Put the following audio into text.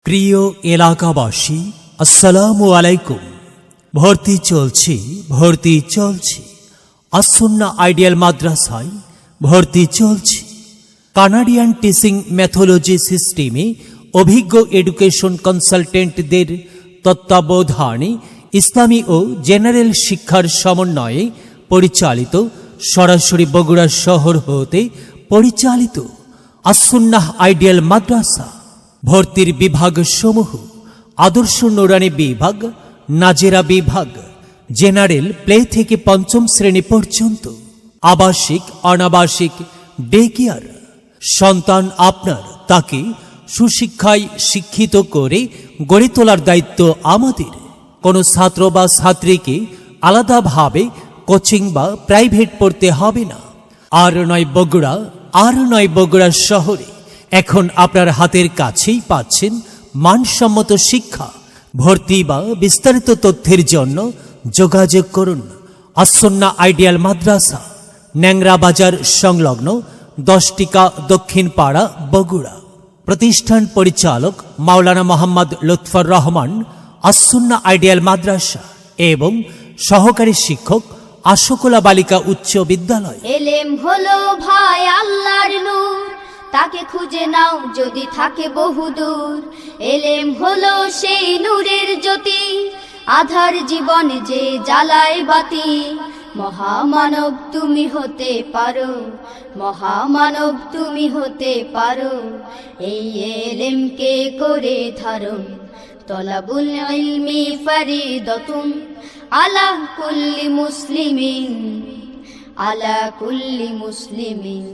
প্রিয় এলাকাবাসী, আসসালামু আলাইকুম। ভর্তি চলছে আসুন্নাহ আইডিয়াল মাদ্রাসায় ভর্তি চলছে। কানাডিয়ান টিচিং মেথোলজি সিস্টেমে অভিজ্ঞ এডুকেশন কনসালটেন্টদের তত্ত্বাবধানে ইসলামী ও জেনারেল শিক্ষার সমন্বয়ে পরিচালিত, সরাসরি বগুড়া শহর হতে পরিচালিত আসুন্নাহ আইডিয়াল মাদ্রাসা। ভর্তির বিভাগ সমূহ: আদর্শ নুরানী বিভাগ, নাজেরা বিভাগ, জেনারেল প্লে থেকে পঞ্চম শ্রেণী পর্যন্ত, আবাসিক অনাবাসিক ডে কেয়ার। সন্তান আপনার, তাকে সুশিক্ষায় শিক্ষিত করে গড়ে তোলার দায়িত্ব আমাদের। কোনো ছাত্র বা ছাত্রীকে আলাদাভাবে কোচিং বা প্রাইভেট পড়তে হবে না। আর নয় বগুড়া শহরে এখন আপনার হাতের কাছেই পাচ্ছেন মানসম্মত শিক্ষা। ভর্তি বা বিস্তারিত তথ্যের জন্য যোগাযোগ করুন আসুন্নাহ আইডিয়াল মাদ্রাসা, ন্যাংরা বাজার সংলগ্ন 10 টিকা দক্ষিণ পাড়া, বগুড়া। প্রতিষ্ঠান পরিচালক মাওলানা মোহাম্মদ লুৎফর রহমান, আসুন্নাহ আইডিয়াল মাদ্রাসা, এবং সহকারী শিক্ষক আশোকোলা বালিকা উচ্চ বিদ্যালয়। এলেম হলো ভাই আল্লাহর নূর, তাকে খুঁজে নাও যদি থাকে বহুদূর। এলেম হলো সেই নূরের জ্যোতি, আধার জীবনে যে জ্বালায় বাতি। মহামানব তুমি হতে পারো, মহামানব তুমি হতে পারো। এই এলেমকে করে ধারণ, তলাবুল ইলমি ফরিদাতুন আলা কুল্লি মুসলিমিন, আলা কুল্লি মুসলিমিন।